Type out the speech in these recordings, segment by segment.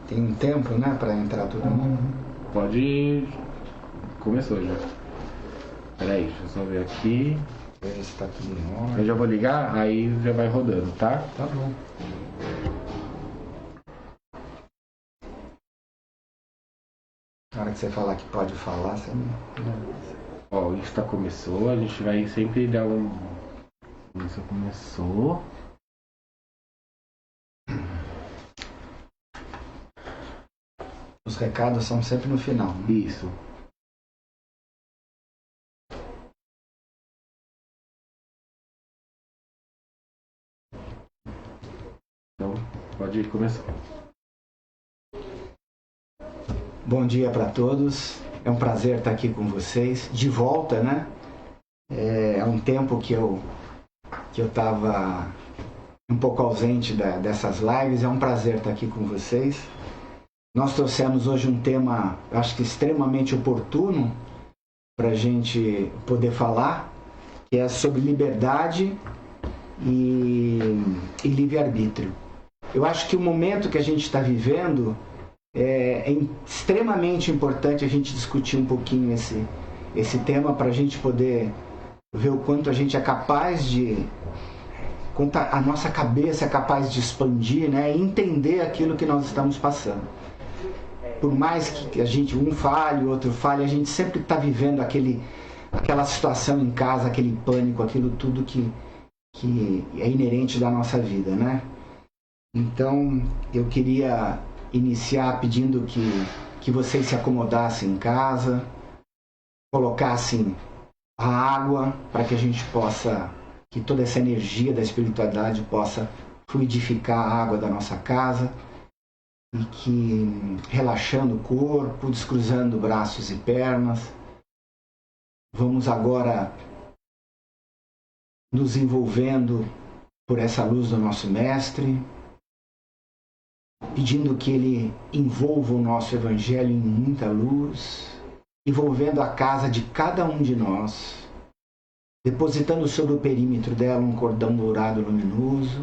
Tem um tempo, né, para entrar todo mundo. Pode... Começou já. Peraí, deixa eu só ver aqui. Veja se tá tudo em ordem. Eu já vou ligar, aí já vai rodando, tá? Tá bom. Na hora que você falar que pode falar, você não... Ó, o Insta começou, a gente vai sempre dar um... Isso começou. Os recados são sempre no final, né? Isso. Então, pode começar. Bom dia para todos. É um prazer estar aqui com vocês. De volta, né? É um tempo que eu estava um pouco ausente dessas lives. É um prazer estar aqui com vocês. Nós trouxemos hoje um tema, acho que extremamente oportuno para a gente poder falar, que é sobre liberdade e livre-arbítrio. Eu acho que o momento que a gente está vivendo é extremamente importante a gente discutir um pouquinho esse tema para a gente poder ver o quanto a gente é capaz de... quanto a nossa cabeça é capaz de expandir, né, e entender aquilo que nós estamos passando. Por mais que a gente, um fale, o outro fale, a gente sempre está vivendo aquela situação em casa, aquele pânico, aquilo tudo que é inerente da nossa vida, né? Então, eu queria iniciar pedindo que vocês se acomodassem em casa, colocassem a água para que a gente possa, que toda essa energia da espiritualidade possa fluidificar a água da nossa casa, e que, relaxando o corpo, descruzando braços e pernas, vamos agora nos envolvendo por essa luz do nosso Mestre, pedindo que Ele envolva o nosso Evangelho em muita luz, envolvendo a casa de cada um de nós, depositando sobre o perímetro dela um cordão dourado luminoso,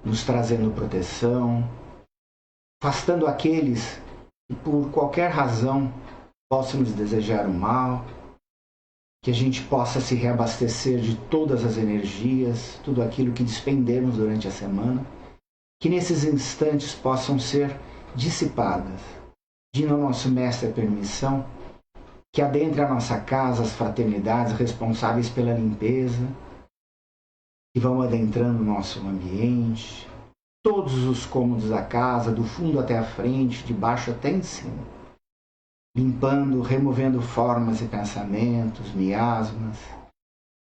nos trazendo proteção, afastando aqueles que por qualquer razão possam nos desejar o mal, que a gente possa se reabastecer de todas as energias, tudo aquilo que despendemos durante a semana, que nesses instantes possam ser dissipadas, pedindo ao nosso Mestre a permissão que adentre a nossa casa as fraternidades responsáveis pela limpeza, que vão adentrando o nosso ambiente, todos os cômodos da casa, do fundo até a frente, de baixo até em cima, limpando, removendo formas e pensamentos, miasmas,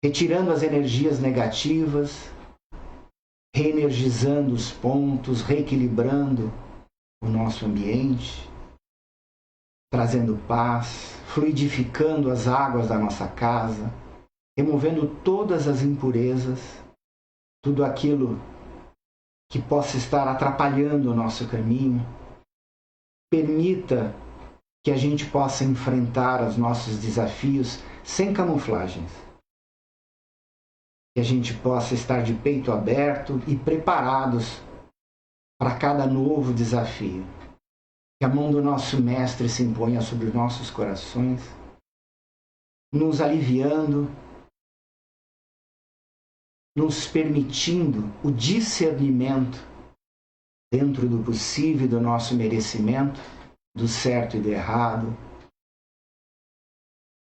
retirando as energias negativas, reenergizando os pontos, reequilibrando o nosso ambiente, trazendo paz, fluidificando as águas da nossa casa, removendo todas as impurezas, tudo aquilo que possa estar atrapalhando o nosso caminho. Permita que a gente possa enfrentar os nossos desafios sem camuflagens. Que a gente possa estar de peito aberto e preparados para cada novo desafio. Que a mão do nosso Mestre se imponha sobre os nossos corações, nos aliviando, nos permitindo o discernimento dentro do possível e do nosso merecimento, do certo e do errado.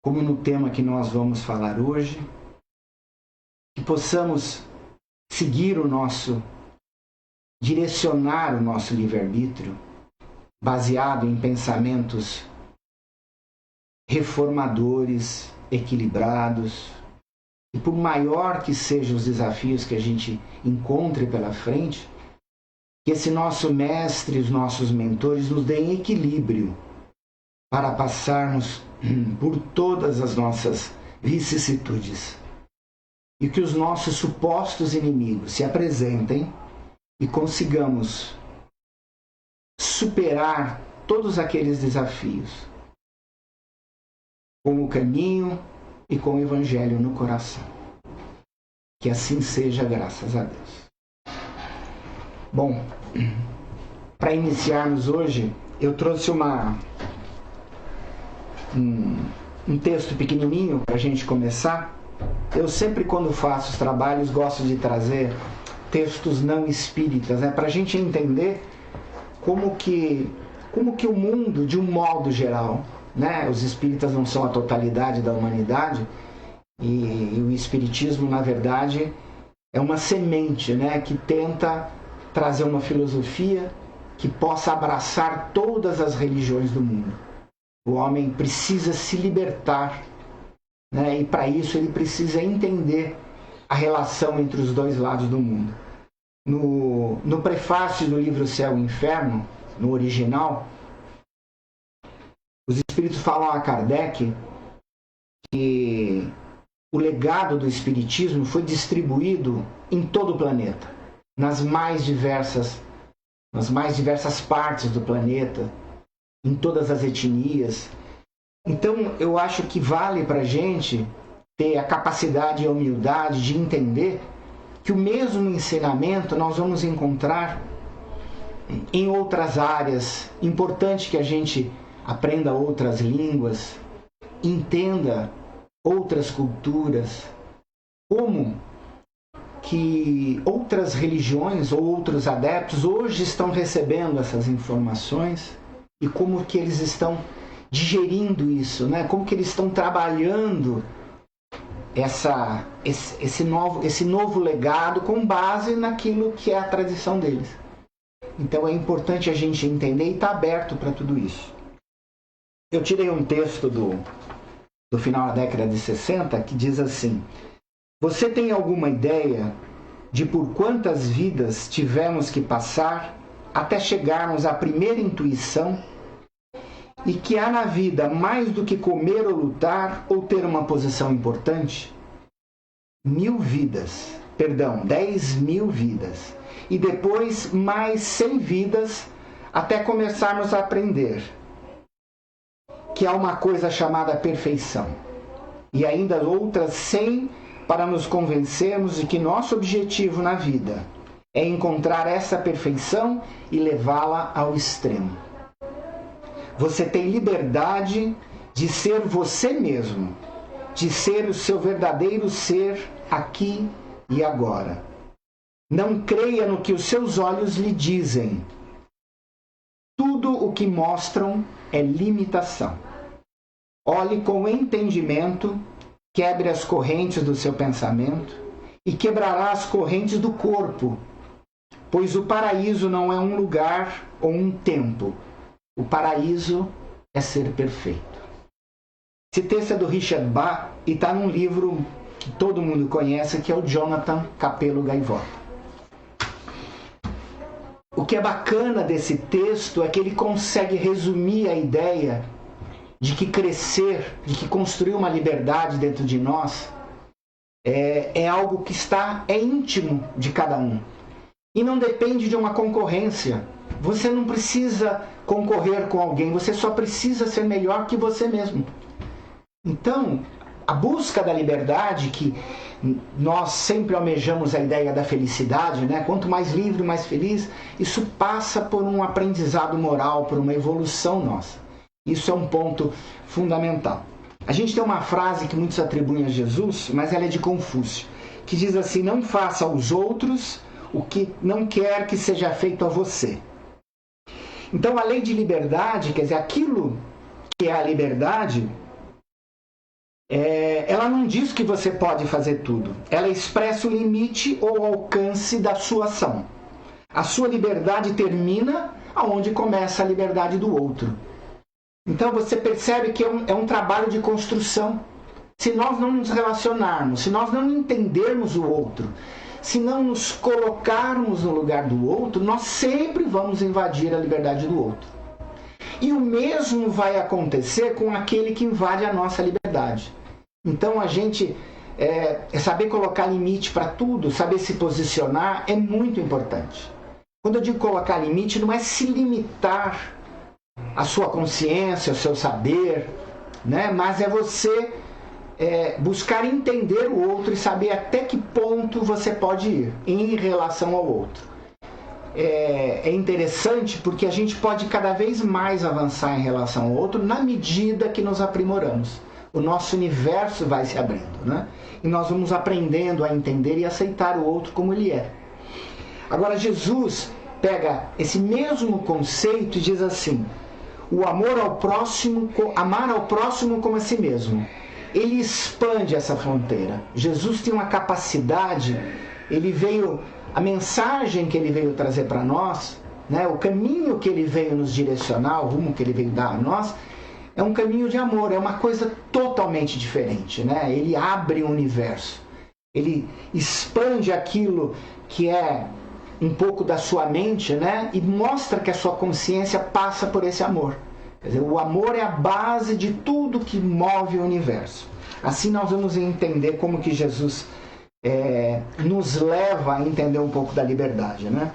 Como no tema que nós vamos falar hoje, que possamos seguir direcionar o nosso livre-arbítrio, baseado em pensamentos reformadores, equilibrados, e por maior que sejam os desafios que a gente encontre pela frente, que esse nosso mestre, os nossos mentores nos deem equilíbrio para passarmos por todas as nossas vicissitudes. E que os nossos supostos inimigos se apresentem e consigamos superar todos aqueles desafios com o caminho e com o Evangelho no coração. Que assim seja, graças a Deus. Bom, para iniciarmos hoje, eu trouxe um texto pequenininho para a gente começar. Eu sempre, quando faço os trabalhos, gosto de trazer textos não espíritas, né, para a gente entender como que o mundo, de um modo geral, né, os espíritas não são a totalidade da humanidade, e o espiritismo, na verdade, é uma semente, né, que tenta trazer uma filosofia que possa abraçar todas as religiões do mundo. O homem precisa se libertar, né, e para isso ele precisa entender a relação entre os dois lados do mundo. No prefácio do livro Céu e Inferno, no original, os espíritos falam a Kardec que o legado do espiritismo foi distribuído em todo o planeta, nas mais diversas partes do planeta, em todas as etnias. Então, eu acho que vale para a gente ter a capacidade e a humildade de entender que o mesmo ensinamento nós vamos encontrar em outras áreas. Importante que a gente aprenda outras línguas, entenda outras culturas, como que outras religiões ou outros adeptos hoje estão recebendo essas informações e como que eles estão digerindo isso, né? Como que eles estão trabalhando esse novo legado com base naquilo que é a tradição deles. Então é importante a gente entender e estar aberto para tudo isso. Eu tirei um texto do final da década de 60 que diz assim: você tem alguma ideia de por quantas vidas tivemos que passar até chegarmos à primeira intuição e que há na vida mais do que comer ou lutar ou ter uma posição importante? 10.000 vidas. E depois mais 100 vidas até começarmos a aprender que há uma coisa chamada perfeição. E ainda outras 100 para nos convencermos de que nosso objetivo na vida é encontrar essa perfeição e levá-la ao extremo. Você tem liberdade de ser você mesmo, de ser o seu verdadeiro ser aqui e agora. Não creia no que os seus olhos lhe dizem. Tudo o que mostram é limitação. Olhe com entendimento, quebre as correntes do seu pensamento e quebrará as correntes do corpo, pois o paraíso não é um lugar ou um tempo. O paraíso é ser perfeito. Esse texto é do Richard Bach e está num livro que todo mundo conhece, que é o Jonathan Capelo Gaivota. O que é bacana desse texto é que ele consegue resumir a ideia de que crescer, de que construir uma liberdade dentro de nós é algo que é íntimo de cada um. E não depende de uma concorrência. Você não precisa concorrer com alguém, você só precisa ser melhor que você mesmo. Então, a busca da liberdade, que nós sempre almejamos a ideia da felicidade, né? Quanto mais livre, mais feliz, isso passa por um aprendizado moral, por uma evolução nossa. Isso é um ponto fundamental. A gente tem uma frase que muitos atribuem a Jesus, mas ela é de Confúcio, que diz assim: não faça aos outros o que não quer que seja feito a você. Então a lei de liberdade, quer dizer, aquilo que é a liberdade, ela não diz que você pode fazer tudo. Ela expressa o limite ou o alcance da sua ação. A sua liberdade termina aonde começa a liberdade do outro. Então você percebe que é um trabalho de construção. Se nós não nos relacionarmos, se nós não entendermos o outro, se não nos colocarmos no lugar do outro, nós sempre vamos invadir a liberdade do outro. E o mesmo vai acontecer com aquele que invade a nossa liberdade. Então a gente saber colocar limite para tudo, saber se posicionar é muito importante. Quando eu digo colocar limite, não é se limitar a sua consciência, o seu saber, né? Mas é você buscar entender o outro e saber até que ponto você pode ir em relação ao outro. é interessante porque a gente pode cada vez mais avançar em relação ao outro na medida que nos aprimoramos. O nosso universo vai se abrindo, né? E nós vamos aprendendo a entender e aceitar o outro como ele é. Agora, Jesus pega esse mesmo conceito e diz assim: o amor ao próximo, amar ao próximo como a si mesmo. Ele expande essa fronteira. Jesus tem uma capacidade, a mensagem que ele veio trazer para nós, né, o caminho que ele veio nos direcionar, o rumo que ele veio dar a nós, é um caminho de amor, é uma coisa totalmente diferente, né? Ele abre o universo, ele expande aquilo que é um pouco da sua mente, né? E mostra que a sua consciência passa por esse amor. Quer dizer, o amor é a base de tudo que move o universo. Assim nós vamos entender como que Jesus nos leva a entender um pouco da liberdade, né?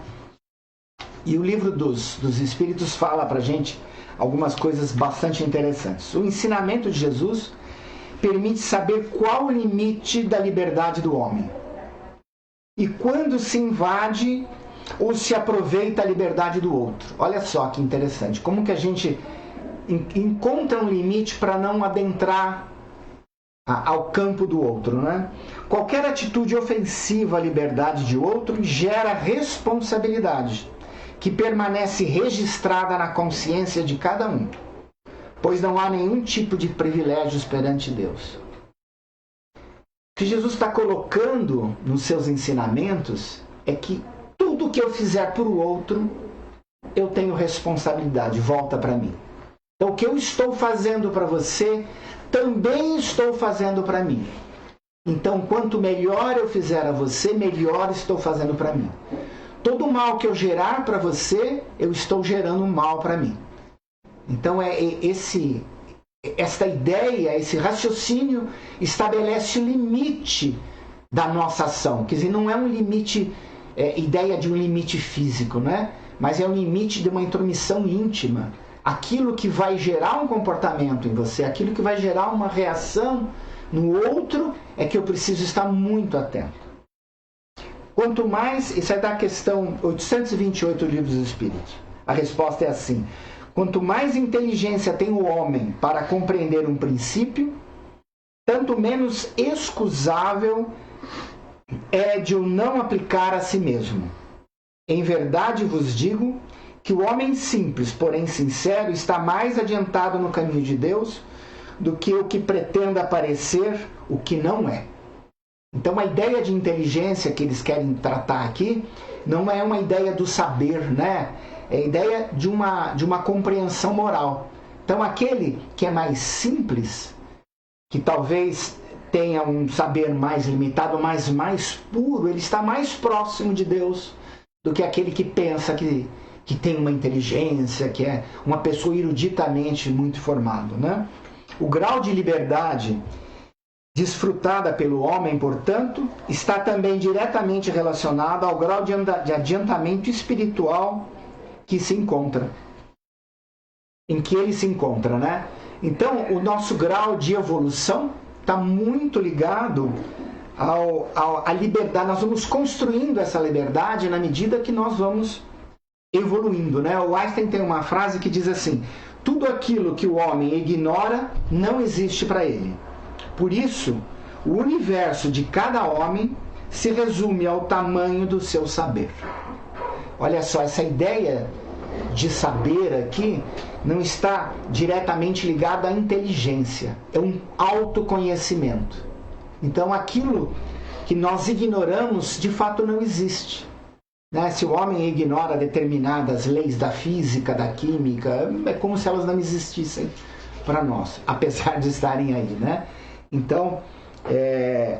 E o livro dos Espíritos fala pra gente algumas coisas bastante interessantes. O ensinamento de Jesus permite saber qual o limite da liberdade do homem e quando se invade ou se aproveita a liberdade do outro. Olha só que interessante, como que a gente encontra um limite para não adentrar ao campo do outro, né? Qualquer atitude ofensiva à liberdade de outro gera responsabilidade, que permanece registrada na consciência de cada um, pois não há nenhum tipo de privilégios perante Deus. O que Jesus está colocando nos seus ensinamentos é que tudo que eu fizer por o outro, eu tenho responsabilidade, volta para mim. Então, o que eu estou fazendo para você, também estou fazendo para mim. Então, quanto melhor eu fizer a você, melhor estou fazendo para mim. Todo o mal que eu gerar para você, eu estou gerando mal para mim. Então, esta ideia, esse raciocínio estabelece o limite da nossa ação. Quer dizer, não é um limite, ideia de um limite físico, né? Mas é um limite de uma intromissão íntima. Aquilo que vai gerar um comportamento em você, aquilo que vai gerar uma reação no outro, é que eu preciso estar muito atento. Quanto mais, isso é da questão 828 do Livro dos Espíritos. A resposta é assim: quanto mais inteligência tem o homem para compreender um princípio, tanto menos excusável é de o não aplicar a si mesmo. Em verdade vos digo que o homem simples, porém sincero, está mais adiantado no caminho de Deus do que o que pretenda parecer o que não é. Então, a ideia de inteligência que eles querem tratar aqui não é uma ideia do saber, né? É a ideia de uma compreensão moral. Então, aquele que é mais simples, que talvez tenha um saber mais limitado, mas mais puro, ele está mais próximo de Deus do que aquele que pensa que tem uma inteligência, que é uma pessoa eruditamente muito formada, né? O grau de liberdade desfrutada pelo homem, portanto, está também diretamente relacionado ao grau de adiantamento espiritual que se encontra, em que ele se encontra, né? Então, o nosso grau de evolução está muito ligado à liberdade. Nós vamos construindo essa liberdade na medida que nós vamos evoluindo, né? O Einstein tem uma frase que diz assim: tudo aquilo que o homem ignora não existe para ele. Por isso, o universo de cada homem se resume ao tamanho do seu saber. Olha só, essa ideia de saber aqui não está diretamente ligada à inteligência, é um autoconhecimento. Então, aquilo que nós ignoramos, de fato, não existe. Né? Se o homem ignora determinadas leis da física, da química, é como se elas não existissem para nós, apesar de estarem aí, né? Então,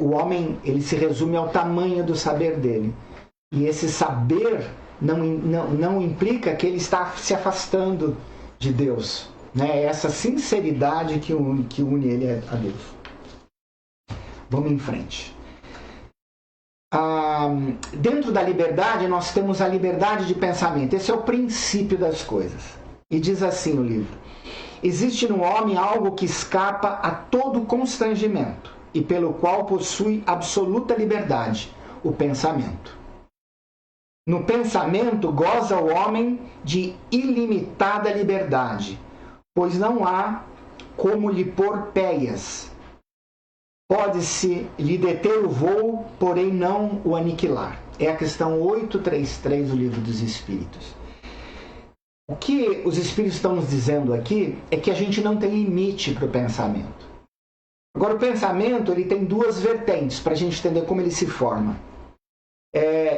o homem, ele se resume ao tamanho do saber dele. E esse saber não implica que ele está se afastando de Deus. Né? É essa sinceridade que une ele a Deus. Vamos em frente. Dentro da liberdade, nós temos a liberdade de pensamento. Esse é o princípio das coisas. E diz assim o livro: existe no homem algo que escapa a todo constrangimento e pelo qual possui absoluta liberdade, o pensamento. No pensamento goza o homem de ilimitada liberdade, pois não há como lhe pôr péias. Pode-se lhe deter o voo, porém não o aniquilar. É a questão 833 do Livro dos Espíritos. O que os Espíritos estão nos dizendo aqui é que a gente não tem limite para o pensamento. Agora, o pensamento ele tem duas vertentes para a gente entender como ele se forma.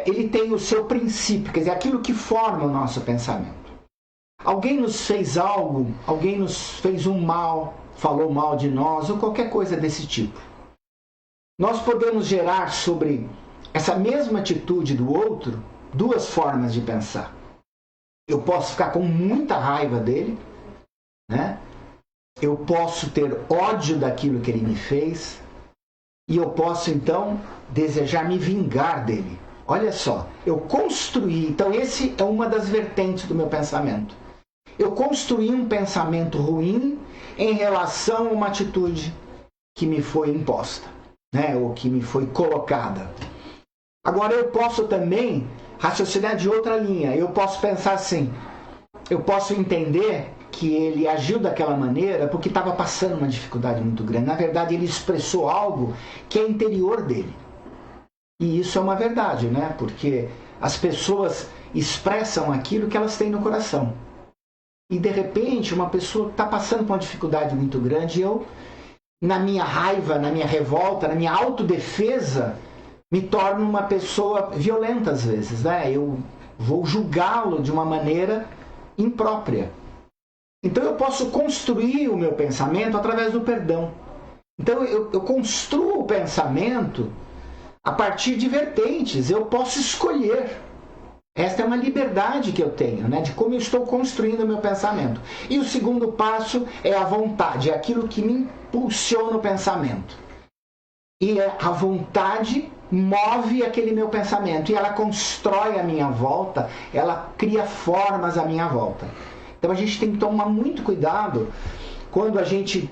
Ele tem o seu princípio, quer dizer, aquilo que forma o nosso pensamento. Alguém nos fez algo, alguém nos fez um mal, falou mal de nós, ou qualquer coisa desse tipo. Nós podemos gerar sobre essa mesma atitude do outro duas formas de pensar. Eu posso ficar com muita raiva dele, né? Eu posso ter ódio daquilo que ele me fez, e eu posso então desejar me vingar dele. Olha só, eu construí, então esse é uma das vertentes do meu pensamento. Eu construí um pensamento ruim em relação a uma atitude que me foi imposta, né? Ou que me foi colocada. Agora eu posso também raciocinar de outra linha. Eu posso pensar assim, eu posso entender que ele agiu daquela maneira porque estava passando uma dificuldade muito grande. Na verdade, ele expressou algo que é interior dele. E isso é uma verdade, né? Porque as pessoas expressam aquilo que elas têm no coração. E, de repente, uma pessoa está passando por uma dificuldade muito grande e eu, na minha raiva, na minha revolta, na minha autodefesa, me torno uma pessoa violenta às vezes, né? Eu vou julgá-lo de uma maneira imprópria. Então eu posso construir o meu pensamento através do perdão. Então eu construo o pensamento a partir de vertentes. Eu posso escolher. Esta é uma liberdade que eu tenho, né? De como eu estou construindo o meu pensamento. E o segundo passo é a vontade, é aquilo que me impulsiona o pensamento. E a vontade move aquele meu pensamento e ela constrói a minha volta, ela cria formas à minha volta. Então a gente tem que tomar muito cuidado quando a gente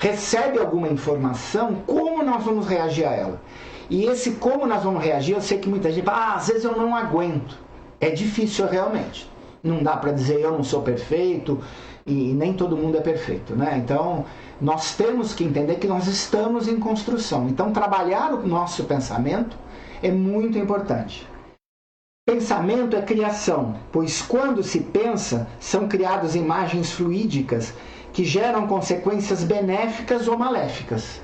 recebe alguma informação, como nós vamos reagir a ela. E esse como nós vamos reagir, eu sei que muita gente fala, às vezes eu não aguento. É difícil realmente. Não dá para dizer eu não sou perfeito e nem todo mundo é perfeito, né? Então nós temos que entender que nós estamos em construção. Então trabalhar o nosso pensamento é muito importante. Pensamento é criação, pois quando se pensa, são criadas imagens fluídicas que geram consequências benéficas ou maléficas,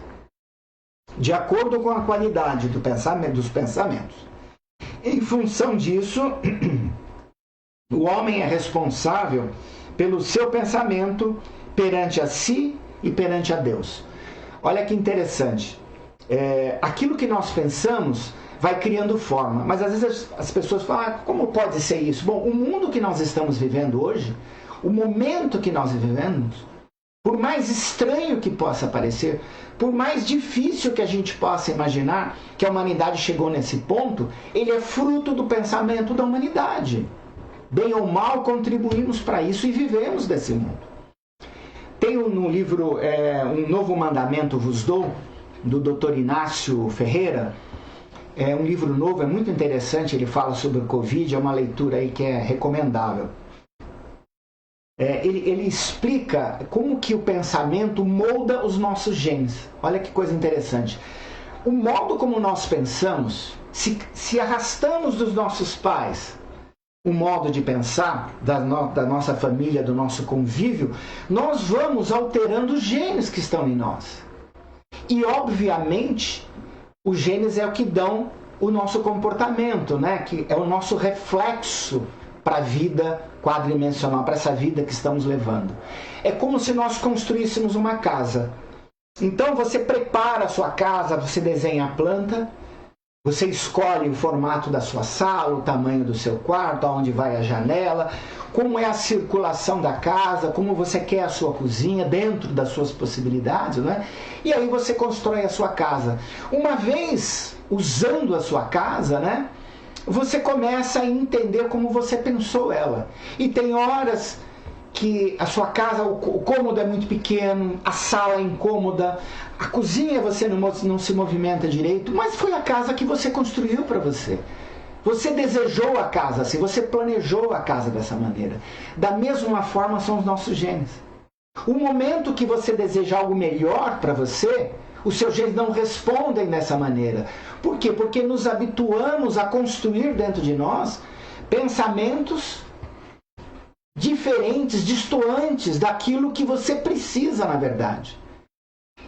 de acordo com a qualidade do pensamento, dos pensamentos. Em função disso, o homem é responsável pelo seu pensamento perante a si e perante a Deus. Olha que interessante. Aquilo que nós pensamos vai criando forma. Mas às vezes as pessoas falam, como pode ser isso? Bom, o mundo que nós estamos vivendo hoje, o momento que nós vivemos, por mais estranho que possa parecer, por mais difícil que a gente possa imaginar que a humanidade chegou nesse ponto, ele é fruto do pensamento da humanidade. Bem ou mal, contribuímos para isso e vivemos desse mundo. Tem no livro Um Novo Mandamento Vos Dou, do Dr. Inácio Ferreira. É um livro novo, é muito interessante, ele fala sobre o Covid, é uma leitura aí que é recomendável. Ele explica como que o pensamento molda os nossos genes. Olha que coisa interessante. O modo como nós pensamos, se arrastamos dos nossos pais, o modo de pensar da nossa família, do nosso convívio, nós vamos alterando os genes que estão em nós. E, obviamente, os genes é o que dão o nosso comportamento, né? Que é o nosso reflexo para a vida quadridimensional, para essa vida que estamos levando. É como se nós construíssemos uma casa. Então você prepara a sua casa, você desenha a planta, você escolhe o formato da sua sala, o tamanho do seu quarto, aonde vai a janela, como é a circulação da casa, como você quer a sua cozinha, dentro das suas possibilidades, né? E aí você constrói a sua casa. Uma vez usando a sua casa, né, você começa a entender como você pensou ela. E tem horas que a sua casa, o cômodo é muito pequeno, a sala é incômoda, a cozinha você não se movimenta direito, mas foi a casa que você construiu para você. Você desejou a casa assim, você planejou a casa dessa maneira. Da mesma forma são os nossos genes. O momento que você deseja algo melhor para você, os seus genes não respondem dessa maneira. Por quê? Porque nos habituamos a construir dentro de nós pensamentos diferentes, distantes daquilo que você precisa, na verdade.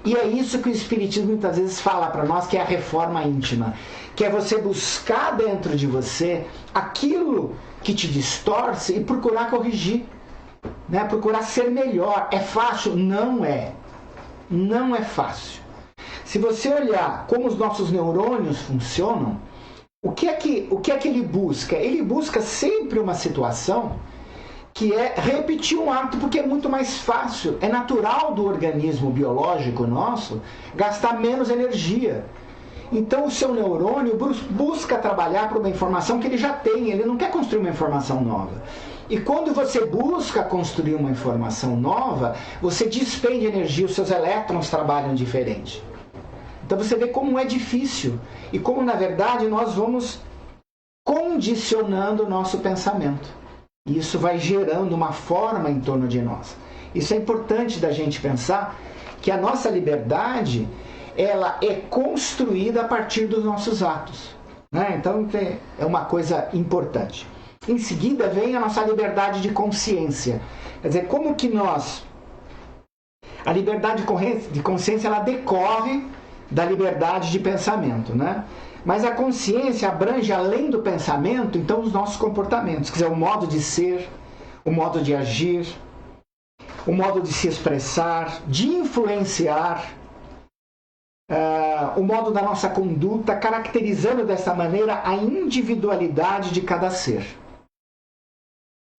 E é isso que o Espiritismo muitas vezes fala para nós, que é a reforma íntima. Que é você buscar dentro de você aquilo que te distorce e procurar corrigir. Né? Procurar ser melhor. É fácil? Não é. Não é fácil. Se você olhar como os nossos neurônios funcionam, o que é que ele busca? Ele busca sempre uma situação que é repetir um ato, porque é muito mais fácil. É natural do organismo biológico nosso gastar menos energia. Então o seu neurônio busca trabalhar para uma informação que ele já tem, ele não quer construir uma informação nova. E quando você busca construir uma informação nova, você despende energia, os seus elétrons trabalham diferente. Então você vê como é difícil e como, na verdade, nós vamos condicionando o nosso pensamento. E isso vai gerando uma forma em torno de nós. Isso é importante da gente pensar, que a nossa liberdade, ela é construída a partir dos nossos atos. Né? Então é uma coisa importante. Em seguida vem a nossa liberdade de consciência. Quer dizer, como que nós... A liberdade de consciência, ela decorre da liberdade de pensamento, né? Mas a consciência abrange, além do pensamento, então, os nossos comportamentos. Quer dizer, o modo de ser, o modo de agir, o modo de se expressar, de influenciar, o modo da nossa conduta, caracterizando dessa maneira a individualidade de cada ser.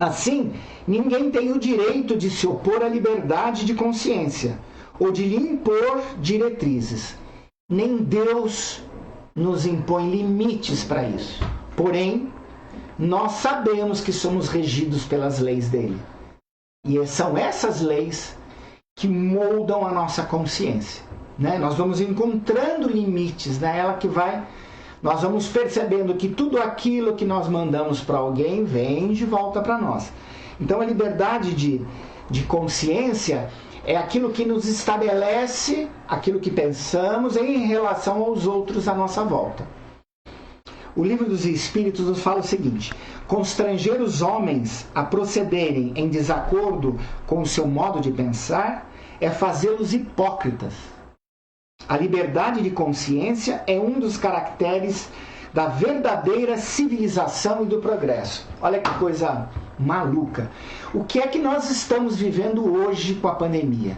Assim, ninguém tem o direito de se opor à liberdade de consciência ou de lhe impor diretrizes. Nem Deus nos impõe limites para isso. Porém, nós sabemos que somos regidos pelas leis dele. E são essas leis que moldam a nossa consciência. Né? Nós vamos encontrando limites, né? Nós vamos percebendo que tudo aquilo que nós mandamos para alguém vem de volta para nós. Então a liberdade de consciência é aquilo que nos estabelece, aquilo que pensamos em relação aos outros à nossa volta. O Livro dos Espíritos nos fala o seguinte: constranger os homens a procederem em desacordo com o seu modo de pensar é fazê-los hipócritas. A liberdade de consciência é um dos caracteres da verdadeira civilização e do progresso. Olha que coisa maluca. O que é que nós estamos vivendo hoje com a pandemia?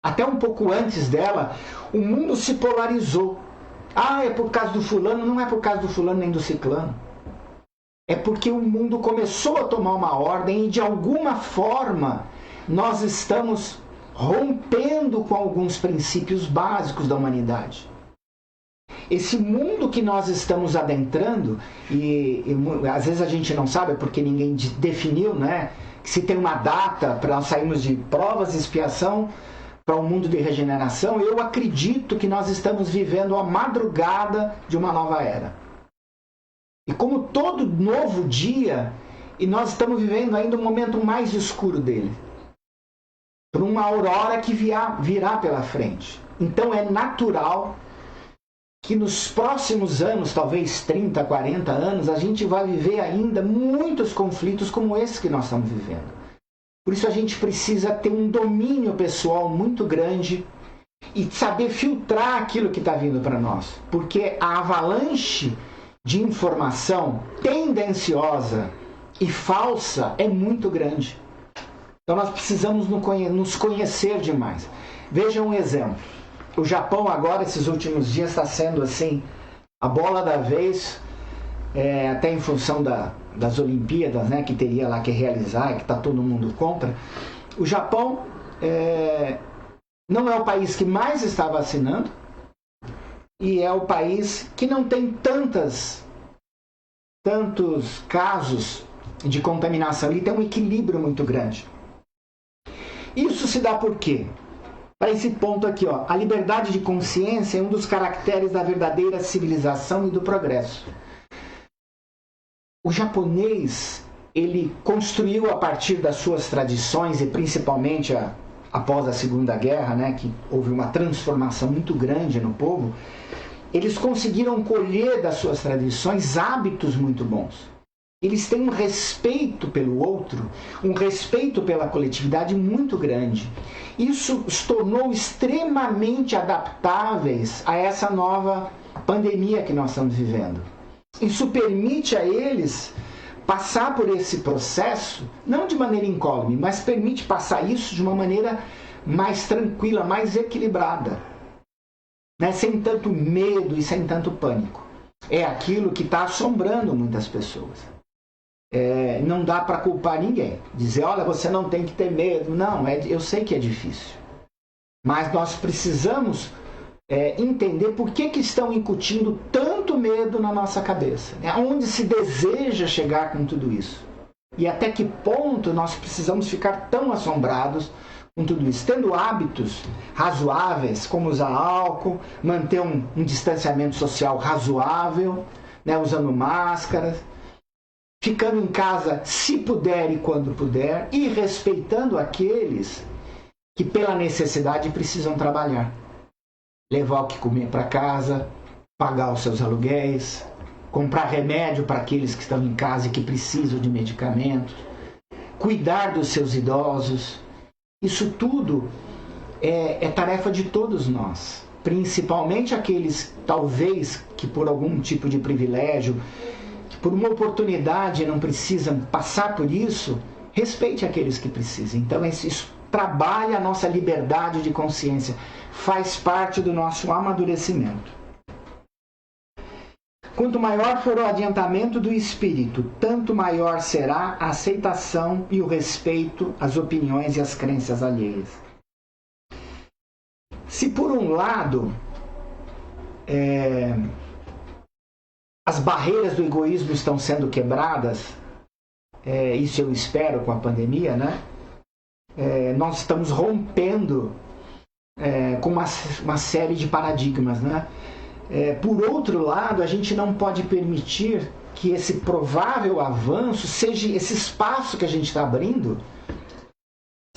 Até um pouco antes dela, o mundo se polarizou. Ah, é por causa do fulano? Não é por causa do fulano nem do ciclano. É porque o mundo começou a tomar uma ordem e, de alguma forma, nós estamos rompendo com alguns princípios básicos da humanidade. Esse mundo que nós estamos adentrando, e às vezes a gente não sabe porque ninguém definiu, né? Que se tem uma data para nós sairmos de provas e expiação para um mundo de regeneração, eu acredito que nós estamos vivendo a madrugada de uma nova era. E como todo novo dia, e nós estamos vivendo ainda o momento mais escuro dele. Por uma aurora que virá pela frente. Então é natural que nos próximos anos, talvez 30, 40 anos, a gente vai viver ainda muitos conflitos como esse que nós estamos vivendo. Por isso a gente precisa ter um domínio pessoal muito grande e saber filtrar aquilo que está vindo para nós. Porque a avalanche de informação tendenciosa e falsa é muito grande. Então nós precisamos nos conhecer demais. Veja um exemplo. O Japão agora, esses últimos dias, está sendo assim, a bola da vez, até em função das Olimpíadas, né, que teria lá que realizar e que está todo mundo contra. O Japão não é o país que mais está vacinando e é o país que não tem tantos casos de contaminação. Ele tem um equilíbrio muito grande. Isso se dá por quê? Para esse ponto aqui, ó, a liberdade de consciência é um dos caracteres da verdadeira civilização e do progresso. O japonês, ele construiu a partir das suas tradições, e principalmente após a Segunda Guerra, né, que houve uma transformação muito grande no povo, eles conseguiram colher das suas tradições hábitos muito bons. Eles têm um respeito pelo outro, um respeito pela coletividade muito grande. Isso os tornou extremamente adaptáveis a essa nova pandemia que nós estamos vivendo. Isso permite a eles passar por esse processo, não de maneira incólume, mas permite passar isso de uma maneira mais tranquila, mais equilibrada, né? Sem tanto medo e sem tanto pânico. É aquilo que está assombrando muitas pessoas. Não dá para culpar ninguém. Dizer, olha, você não tem que ter medo. Não, eu sei que é difícil. Mas nós precisamos entender por que estão incutindo tanto medo na nossa cabeça. Aonde se deseja chegar com tudo isso. E até que ponto nós precisamos ficar tão assombrados com tudo isso. Tendo hábitos razoáveis, como usar álcool, manter um distanciamento social razoável, né, usando máscaras, ficando em casa se puder e quando puder, e respeitando aqueles que pela necessidade precisam trabalhar. Levar o que comer para casa, pagar os seus aluguéis, comprar remédio para aqueles que estão em casa e que precisam de medicamentos, cuidar dos seus idosos. Isso tudo é tarefa de todos nós, principalmente aqueles, talvez, que por algum tipo de privilégio, que por uma oportunidade não precisam passar por isso. Respeite aqueles que precisam. Então isso trabalha a nossa liberdade de consciência, faz parte do nosso amadurecimento. Quanto maior for o adiantamento do espírito, tanto maior será a aceitação e o respeito às opiniões e às crenças alheias. Se por um lado as barreiras do egoísmo estão sendo quebradas, isso eu espero com a pandemia, né? Nós estamos rompendo com uma série de paradigmas, né? Por outro lado, a gente não pode permitir que esse provável avanço, seja esse espaço que a gente está abrindo,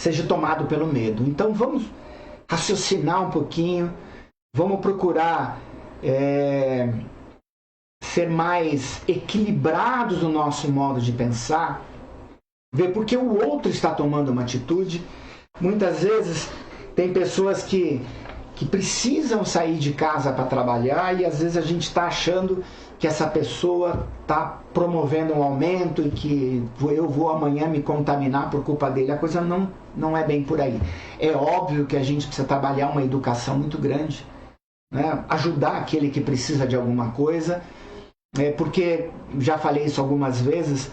seja tomado pelo medo. Então vamos raciocinar um pouquinho, vamos procurar ser mais equilibrados no nosso modo de pensar, ver por que o outro está tomando uma atitude. Muitas vezes tem pessoas que precisam sair de casa para trabalhar, e às vezes a gente está achando que essa pessoa está promovendo um aumento e que eu vou amanhã me contaminar por culpa dele. A coisa não é bem por aí. É óbvio que a gente precisa trabalhar uma educação muito grande, né? Ajudar aquele que precisa de alguma coisa, porque, já falei isso algumas vezes,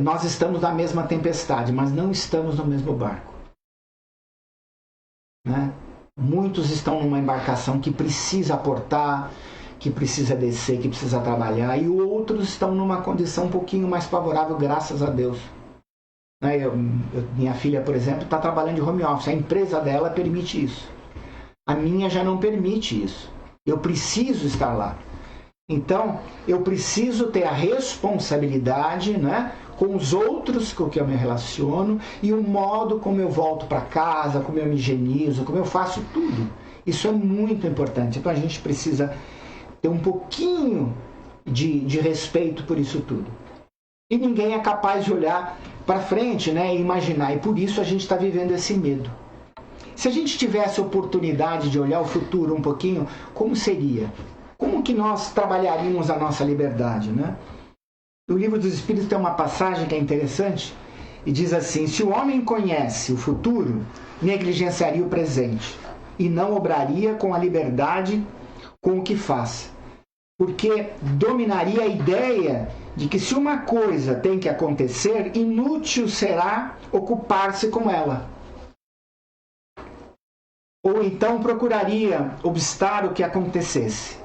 nós estamos na mesma tempestade, mas não estamos no mesmo barco, né? Muitos estão numa embarcação que precisa aportar, que precisa descer, que precisa trabalhar, e outros estão numa condição um pouquinho mais favorável, graças a Deus. Minha filha, por exemplo, está trabalhando de home office. A empresa dela permite isso. A minha já não permite isso. Eu preciso estar lá. Então, eu preciso ter a responsabilidade, né, com os outros com que eu me relaciono, e o modo como eu volto para casa, como eu me higienizo, como eu faço tudo. Isso é muito importante. Então a gente precisa ter um pouquinho de respeito por isso tudo. E ninguém é capaz de olhar para frente, né, e imaginar. E por isso a gente está vivendo esse medo. Se a gente tivesse a oportunidade de olhar o futuro um pouquinho, como seria? Como que nós trabalharíamos a nossa liberdade, né? No Livro dos Espíritos tem uma passagem que é interessante e diz assim: se o homem conhece o futuro, negligenciaria o presente e não obraria com a liberdade com o que faz, porque dominaria a ideia de que se uma coisa tem que acontecer, inútil será ocupar-se com ela. Ou então procuraria obstar o que acontecesse.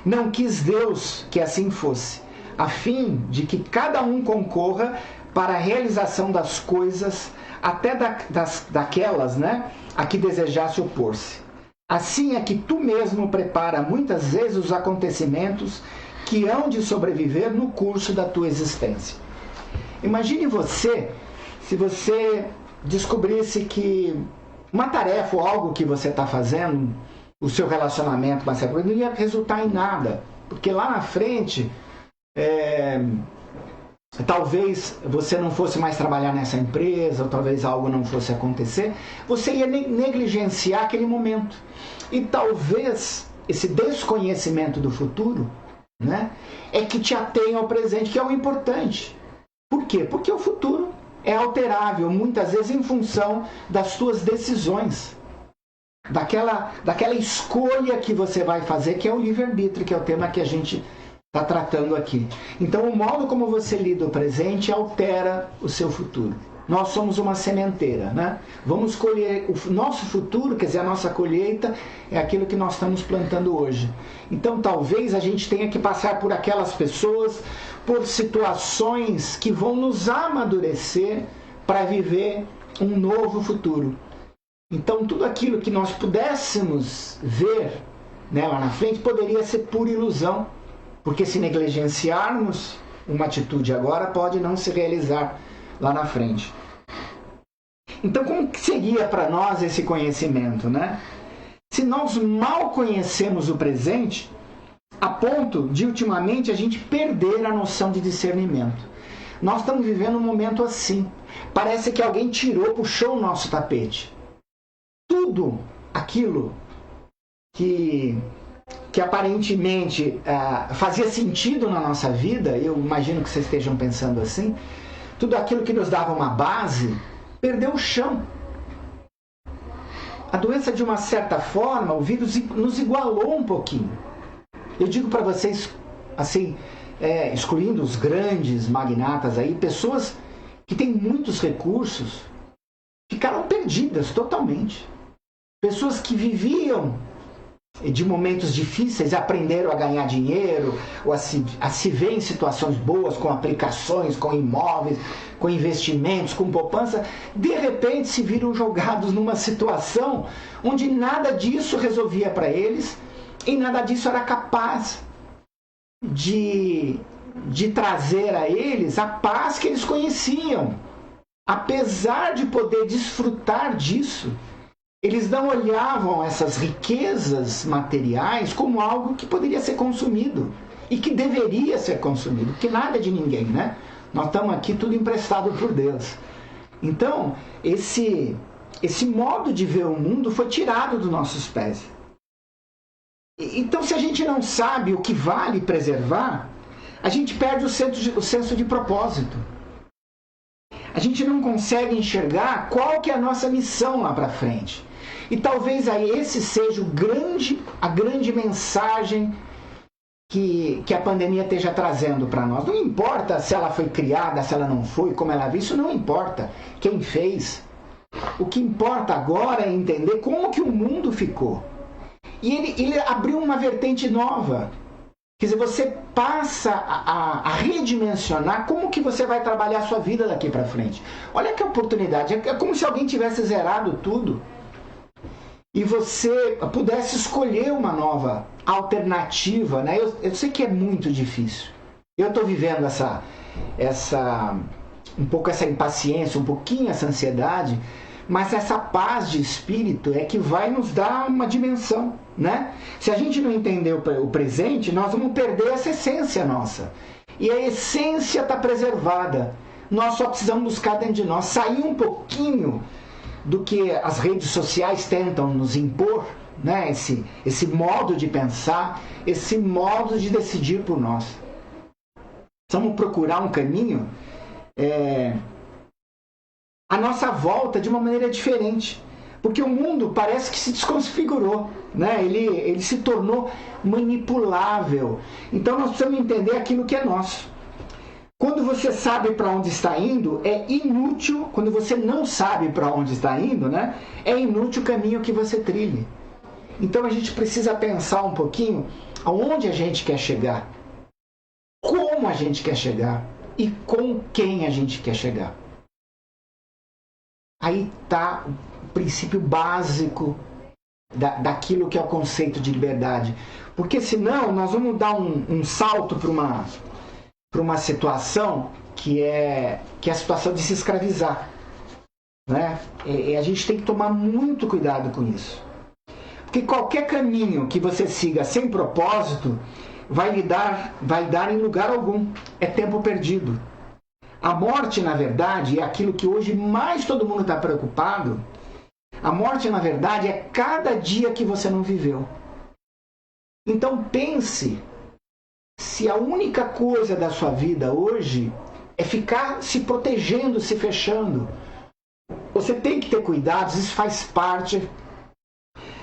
Não quis Deus que assim fosse, a fim de que cada um concorra para a realização das coisas, até daquelas, né, a que desejasse opor-se. Assim é que tu mesmo prepara muitas vezes os acontecimentos que hão de sobreviver no curso da tua existência. Imagine você, se você descobrisse que uma tarefa ou algo que você está fazendo, o seu relacionamento com essa coisa, não ia resultar em nada. Porque lá na frente, talvez você não fosse mais trabalhar nessa empresa, ou talvez algo não fosse acontecer, você ia negligenciar aquele momento. E talvez esse desconhecimento do futuro, né, é que te atenha ao presente, que é o importante. Por quê? Porque o futuro é alterável, muitas vezes em função das suas decisões. Daquela escolha que você vai fazer, que é o livre-arbítrio, que é o tema que a gente está tratando aqui. Então, o modo como você lida o presente altera o seu futuro. Nós somos uma sementeira, né? Vamos colher o nosso futuro, quer dizer, a nossa colheita é aquilo que nós estamos plantando hoje. Então, talvez a gente tenha que passar por aquelas pessoas, por situações que vão nos amadurecer para viver um novo futuro. Então, tudo aquilo que nós pudéssemos ver, né, lá na frente poderia ser pura ilusão, porque se negligenciarmos uma atitude agora, pode não se realizar lá na frente. Então, como que seria para nós esse conhecimento, né? Se nós mal conhecemos o presente, a ponto de, ultimamente, a gente perder a noção de discernimento. Nós estamos vivendo um momento assim. Parece que alguém puxou o nosso tapete. Tudo aquilo que aparentemente fazia sentido na nossa vida, eu imagino que vocês estejam pensando assim, tudo aquilo que nos dava uma base, perdeu o chão. A doença, de uma certa forma, o vírus nos igualou um pouquinho. Eu digo para vocês, assim, excluindo os grandes magnatas aí, pessoas que têm muitos recursos, ficaram perdidas totalmente. Pessoas que viviam de momentos difíceis, aprenderam a ganhar dinheiro, ou a se ver em situações boas, com aplicações, com imóveis, com investimentos, com poupança, de repente se viram jogados numa situação onde nada disso resolvia para eles, e nada disso era capaz de trazer a eles a paz que eles conheciam. Apesar de poder desfrutar disso, eles não olhavam essas riquezas materiais como algo que poderia ser consumido e que deveria ser consumido, porque nada é de ninguém, né? Nós estamos aqui tudo emprestado por Deus. Então, esse modo de ver o mundo foi tirado dos nossos pés. Então, se a gente não sabe o que vale preservar, a gente perde o senso de propósito. A gente não consegue enxergar qual que é a nossa missão lá para frente. E talvez aí esse seja a grande mensagem que a pandemia esteja trazendo para nós. Não importa se ela foi criada, se ela não foi, como ela veio, isso não importa quem fez. O que importa agora é entender como que o mundo ficou. E ele abriu uma vertente nova. Quer dizer, você passa a redimensionar como que você vai trabalhar a sua vida daqui para frente. Olha que oportunidade. É como se alguém tivesse zerado tudo e você pudesse escolher uma nova alternativa, né? Eu sei que é muito difícil. Eu estou vivendo um pouco essa impaciência, um pouquinho essa ansiedade, mas essa paz de espírito é que vai nos dar uma dimensão, né? Se a gente não entender o presente, nós vamos perder essa essência nossa. E a essência está preservada. Nós só precisamos buscar dentro de nós, sair um pouquinho do que as redes sociais tentam nos impor, né? Esse modo de pensar, esse modo de decidir por nós. Precisamos procurar um caminho à nossa volta de uma maneira diferente. Porque o mundo parece que se desconfigurou, né? Ele se tornou manipulável. Então nós precisamos entender aquilo que é nosso. Quando você sabe para onde está indo, é inútil, quando você não sabe para onde está indo, né? É inútil o caminho que você trilhe. Então a gente precisa pensar um pouquinho aonde a gente quer chegar, como a gente quer chegar e com quem a gente quer chegar. Aí está o princípio básico daquilo que é o conceito de liberdade. Porque senão nós vamos dar um salto para uma situação que é a situação de se escravizar. Né? E a gente tem que tomar muito cuidado com isso. Porque qualquer caminho que você siga sem propósito vai dar em lugar algum. É tempo perdido. A morte, na verdade, é aquilo que hoje mais todo mundo está preocupado. A morte, na verdade, é cada dia que você não viveu. Então pense se a única coisa da sua vida hoje é ficar se protegendo, se fechando. Você tem que ter cuidados, isso faz parte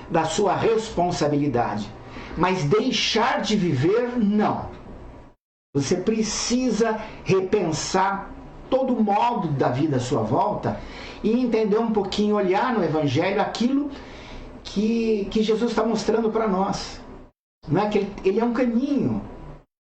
da sua responsabilidade. Mas deixar de viver, não. Você precisa repensar todo o modo da vida à sua volta e entender um pouquinho, olhar no Evangelho aquilo que Jesus está mostrando para nós. Não é que ele é um caminho.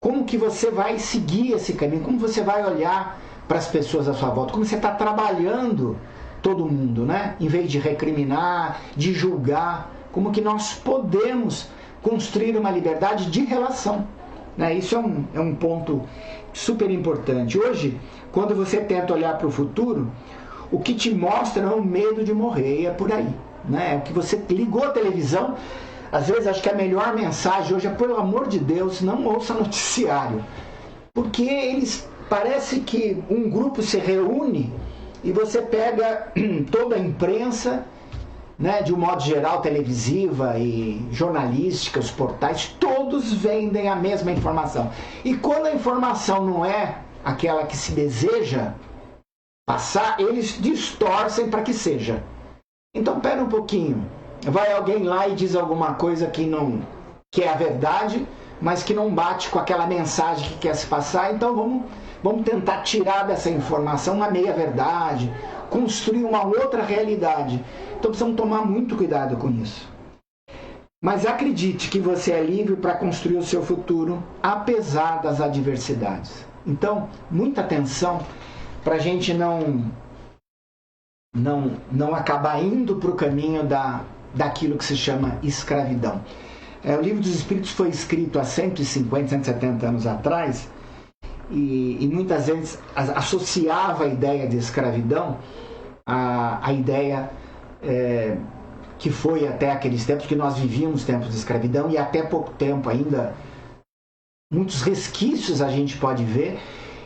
Como que você vai seguir esse caminho? Como você vai olhar para as pessoas à sua volta? Como você está trabalhando todo mundo, né? Em vez de recriminar, de julgar, como que nós podemos construir uma liberdade de relação. Né? Isso é um ponto super importante. Hoje, quando você tenta olhar para o futuro, o que te mostra é o medo de morrer, e é por aí. Né? O que você ligou a televisão, às vezes acho que a melhor mensagem hoje é, pelo amor de Deus, não ouça noticiário. Porque eles, parece que um grupo se reúne e você pega toda a imprensa, né, de um modo geral, televisiva e jornalística, os portais, todos vendem a mesma informação. E quando a informação não é aquela que se deseja passar, eles distorcem para que seja. Então, pera um pouquinho. Vai alguém lá e diz alguma coisa que é a verdade, mas que não bate com aquela mensagem que quer se passar. Então, vamos tentar tirar dessa informação uma meia-verdade, construir uma outra realidade. Então precisamos tomar muito cuidado com isso. Mas acredite que você é livre para construir o seu futuro, apesar das adversidades. Então, muita atenção para a gente não acabar indo para o caminho daquilo que se chama escravidão. O Livro dos Espíritos foi escrito há 150, 170 anos atrás, e muitas vezes associava a ideia de escravidão à ideia que foi até aqueles tempos que nós vivíamos tempos de escravidão, e até pouco tempo ainda muitos resquícios a gente pode ver,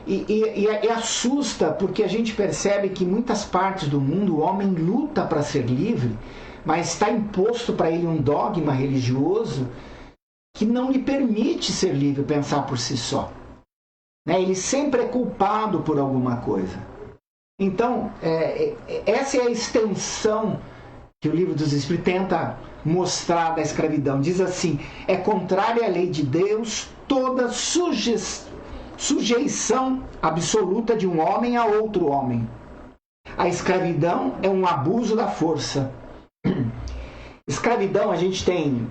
e assusta, porque a gente percebe que em muitas partes do mundo o homem luta para ser livre, mas está imposto para ele um dogma religioso que não lhe permite ser livre, pensar por si só. Ele sempre é culpado por alguma coisa. Então, essa é a extensão que o Livro dos Espíritos tenta mostrar da escravidão. Diz assim: é contrária à lei de Deus toda sujeição absoluta de um homem a outro homem. A escravidão é um abuso da força. Escravidão, a gente tem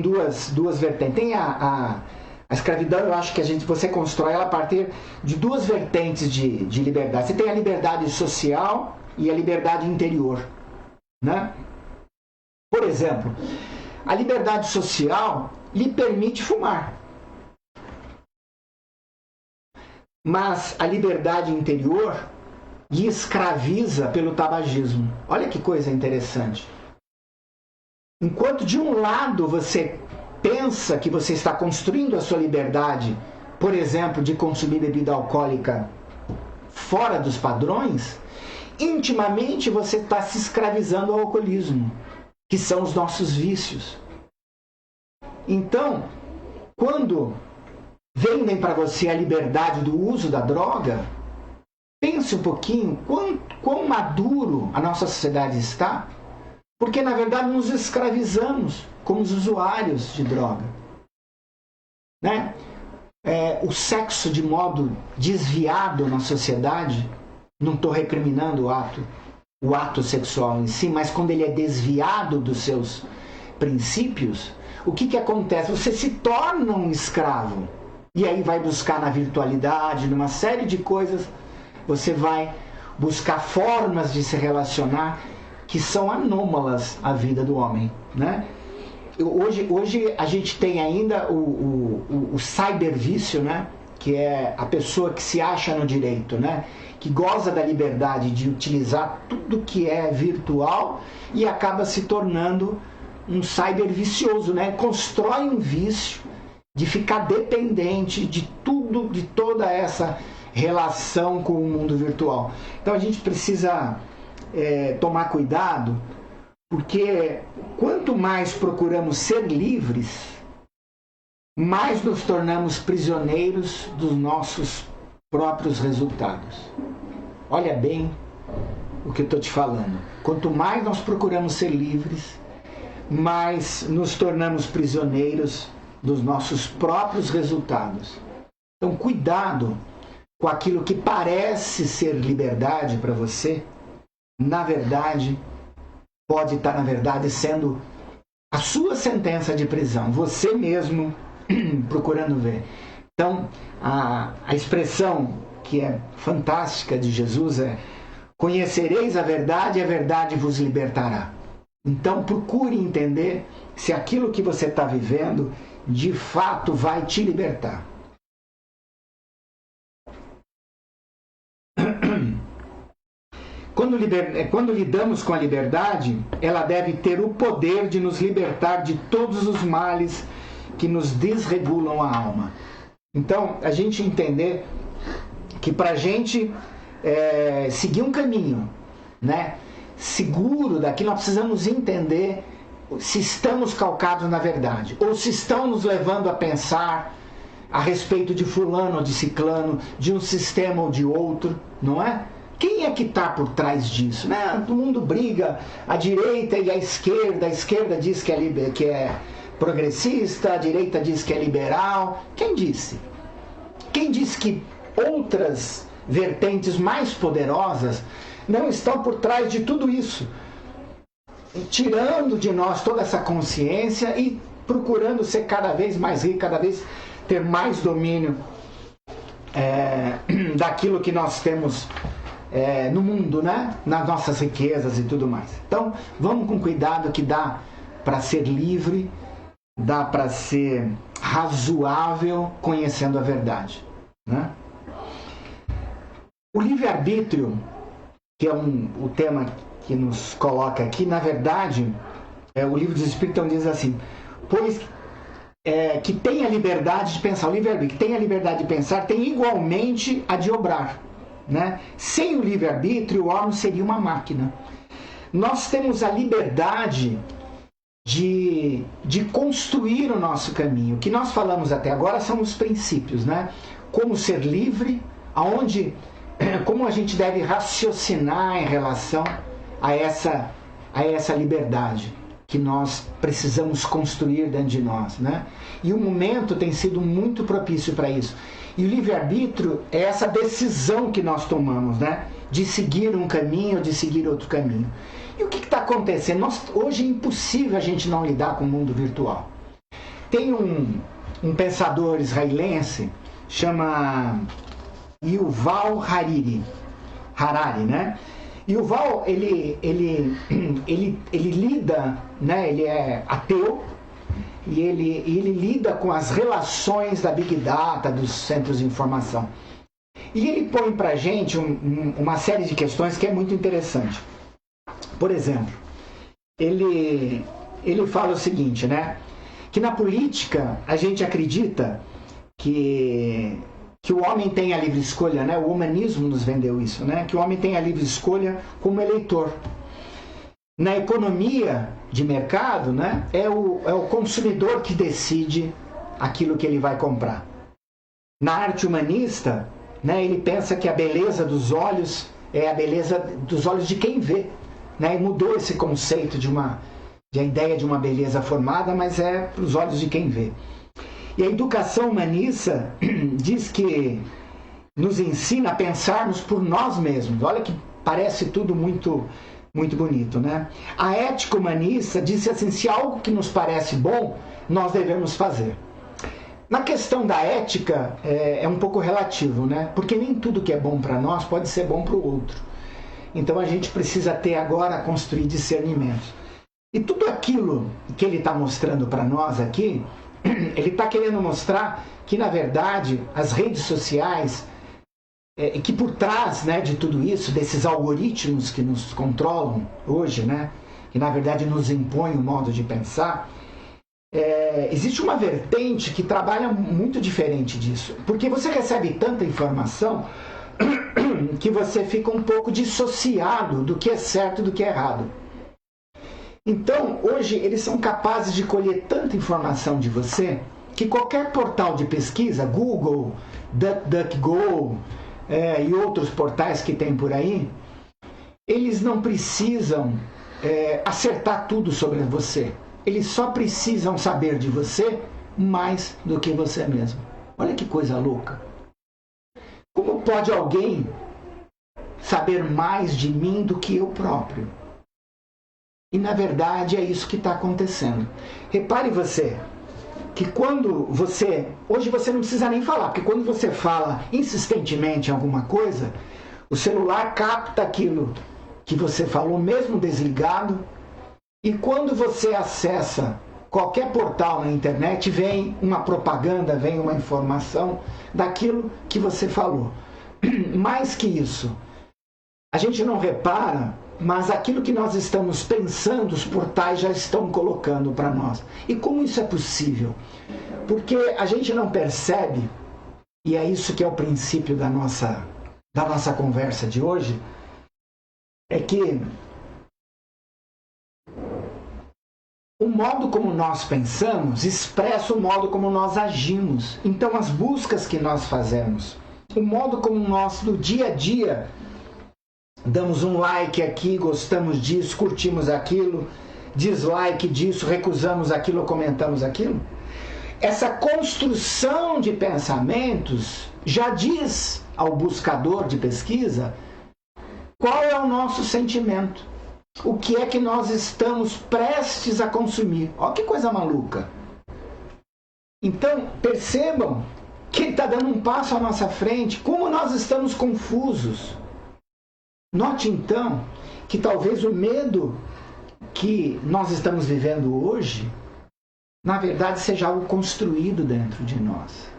duas vertentes. Tem a escravidão, eu acho que você constrói ela a partir de duas vertentes de liberdade. Você tem a liberdade social e a liberdade interior. Né? Por exemplo, a liberdade social lhe permite fumar. Mas a liberdade interior lhe escraviza pelo tabagismo. Olha que coisa interessante. Enquanto de um lado você pensa que você está construindo a sua liberdade, por exemplo, de consumir bebida alcoólica fora dos padrões, intimamente você está se escravizando ao alcoolismo, que são os nossos vícios. Então, quando vendem para você a liberdade do uso da droga, pense um pouquinho quão maduro a nossa sociedade está, porque na verdade nos escravizamos como os usuários de droga. Né? O sexo de modo desviado na sociedade, não estou recriminando o ato sexual em si, mas quando ele é desviado dos seus princípios, o que acontece? Você se torna um escravo. E aí vai buscar na virtualidade, numa série de coisas, você vai buscar formas de se relacionar que são anômalas à vida do homem, né? Hoje a gente tem ainda o cybervício, né? Que é a pessoa que se acha no direito, né? Que goza da liberdade de utilizar tudo que é virtual e acaba se tornando um cybervicioso, né? Constrói um vício de ficar dependente de tudo, de toda essa relação com o mundo virtual. Então a gente precisa tomar cuidado, porque quanto mais procuramos ser livres, mais nos tornamos prisioneiros dos nossos próprios resultados. Olha bem o que eu estou te falando. Quanto mais nós procuramos ser livres, mais nos tornamos prisioneiros dos nossos próprios resultados. Então, cuidado com aquilo que parece ser liberdade para você, na verdade, pode estar, na verdade, sendo a sua sentença de prisão, você mesmo procurando ver. Então, a expressão que é fantástica de Jesus é: conhecereis a verdade e a verdade vos libertará. Então, procure entender se aquilo que você está vivendo, de fato, vai te libertar. Quando lidamos com a liberdade, ela deve ter o poder de nos libertar de todos os males que nos desregulam a alma. Então, a gente entender que para a gente seguir um caminho, né, seguro daqui, nós precisamos entender se estamos calcados na verdade, ou se estão nos levando a pensar a respeito de fulano ou de ciclano, de um sistema ou de outro, não é? Quem é que está por trás disso? Né? Todo mundo briga, a direita e a esquerda diz que é progressista, a direita diz que é liberal. Quem disse? Quem disse que outras vertentes mais poderosas não estão por trás de tudo isso? Tirando de nós toda essa consciência e procurando ser cada vez mais rico, cada vez ter mais domínio daquilo que nós temos no mundo, né? Nas nossas riquezas e tudo mais. Então, vamos com cuidado, que dá para ser livre, dá para ser razoável conhecendo a verdade, né? O livre-arbítrio, que é o tema que nos coloca aqui, na verdade, o Livro dos Espíritos diz assim: pois que tem a liberdade de pensar, o livre-arbítrio, que tem a liberdade de pensar, tem igualmente a de obrar, né? Sem o livre-arbítrio, o homem seria uma máquina. Nós temos a liberdade de construir o nosso caminho. O que nós falamos até agora são os princípios, né? Como ser livre, como a gente deve raciocinar em relação a essa liberdade que nós precisamos construir dentro de nós, né? E o momento tem sido muito propício para isso. E o livre-arbítrio é essa decisão que nós tomamos, né? De seguir um caminho ou de seguir outro caminho. E o que está acontecendo? Hoje é impossível a gente não lidar com o mundo virtual. Tem um pensador israelense, chama Yuval Harari, né? Yuval, ele lida, né? Ele é ateu, e ele lida com as relações da Big Data, dos centros de informação. E ele põe para a gente uma série de questões que é muito interessante. Por exemplo, ele fala o seguinte, né? Que na política a gente acredita que o homem tem a livre escolha, né? O humanismo nos vendeu isso, né? Que o homem tem a livre escolha como eleitor. Na economia de mercado, né? É o consumidor que decide aquilo que ele vai comprar. Na arte humanista, né? Ele pensa que a beleza dos olhos é a beleza dos olhos de quem vê, né? E mudou esse conceito de a ideia de uma beleza formada, mas é para os olhos de quem vê. E a educação humanista diz que nos ensina a pensarmos por nós mesmos. Olha que parece tudo muito, muito bonito, né? A ética humanista diz assim: se algo que nos parece bom, nós devemos fazer. Na questão da ética, é um pouco relativo, né? Porque nem tudo que é bom para nós pode ser bom para o outro. Então a gente precisa ter agora, construir discernimentos. E tudo aquilo que ele está mostrando para nós aqui, ele está querendo mostrar que, na verdade, as redes sociais, que por trás, né, de tudo isso, desses algoritmos que nos controlam hoje, né, que na verdade nos impõem o modo de pensar, existe uma vertente que trabalha muito diferente disso. Porque você recebe tanta informação que você fica um pouco dissociado do que é certo e do que é errado. Então, hoje, eles são capazes de colher tanta informação de você que qualquer portal de pesquisa, Google, DuckDuckGo e outros portais que tem por aí, eles não precisam acertar tudo sobre você. Eles só precisam saber de você mais do que você mesmo. Olha que coisa louca. Como pode alguém saber mais de mim do que eu próprio? E na verdade é isso que está acontecendo. Repare você, que quando você... Hoje você não precisa nem falar, porque quando você fala insistentemente em alguma coisa, o celular capta aquilo que você falou, mesmo desligado, e quando você acessa qualquer portal na internet, vem uma propaganda, vem uma informação daquilo que você falou. Mais que isso, a gente não repara, mas aquilo que nós estamos pensando, os portais já estão colocando para nós. E como isso é possível? Porque a gente não percebe, e é isso que é o princípio da nossa conversa de hoje, é que o modo como nós pensamos expressa o modo como nós agimos. Então, as buscas que nós fazemos, o modo como nós, no dia a dia, damos um like aqui, gostamos disso, curtimos aquilo, dislike disso, recusamos aquilo, comentamos aquilo. Essa construção de pensamentos já diz ao buscador de pesquisa qual é o nosso sentimento. O que é que nós estamos prestes a consumir. Olha que coisa maluca. Então, percebam que ele está dando um passo à nossa frente, como nós estamos confusos. Note então que talvez o medo que nós estamos vivendo hoje, na verdade, seja algo construído dentro de nós.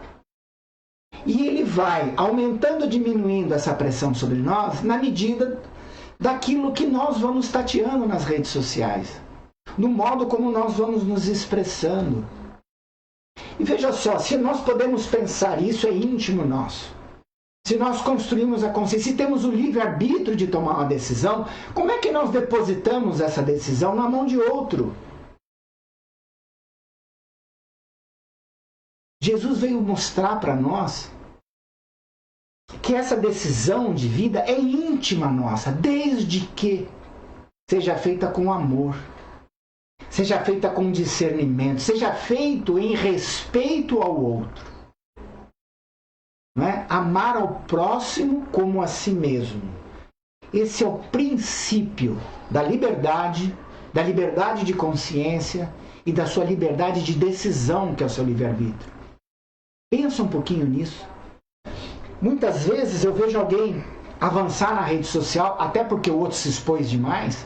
E ele vai aumentando, diminuindo essa pressão sobre nós na medida daquilo que nós vamos tateando nas redes sociais, no modo como nós vamos nos expressando. E veja só, se nós podemos pensar, isso é íntimo nosso. Se nós construímos a consciência, se temos o livre-arbítrio de tomar uma decisão, como é que nós depositamos essa decisão na mão de outro? Jesus veio mostrar para nós que essa decisão de vida é íntima nossa, desde que seja feita com amor, seja feita com discernimento, seja feito em respeito ao outro. Não é? Amar ao próximo como a si mesmo. Esse é o princípio da liberdade de consciência e da sua liberdade de decisão, que é o seu livre-arbítrio. Pensa um pouquinho nisso. Muitas vezes eu vejo alguém avançar na rede social, até porque o outro se expôs demais,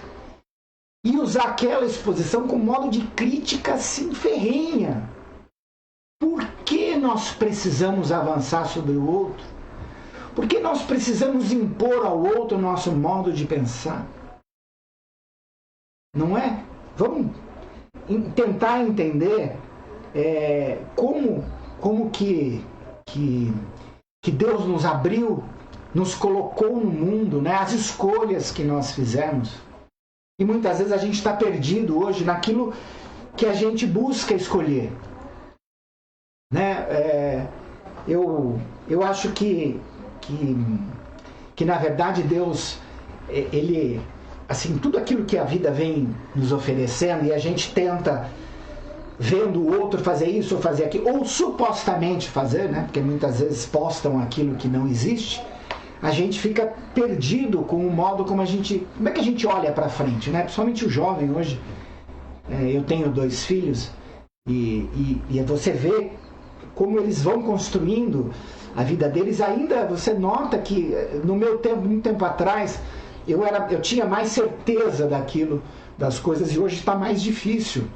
e usar aquela exposição como modo de crítica assim ferrenha. Por que nós precisamos avançar sobre o outro? Por que nós precisamos impor ao outro o nosso modo de pensar? Não é? Vamos tentar entender como que Deus nos abriu, nos colocou no mundo, né? As escolhas que nós fizemos. E muitas vezes a gente está perdido hoje naquilo que a gente busca escolher. Né? Eu acho que na verdade Deus, ele, assim, tudo aquilo que a vida vem nos oferecendo e a gente tenta, vendo o outro fazer isso ou fazer aquilo, ou supostamente fazer, né? Porque muitas vezes postam aquilo que não existe, a gente fica perdido com o modo como é que a gente olha para frente, né? Principalmente o jovem hoje. Eu tenho 2 filhos e você vê como eles vão construindo a vida deles. Ainda você nota que no meu tempo, muito tempo atrás, eu tinha mais certeza daquilo, das coisas, e hoje está mais difícil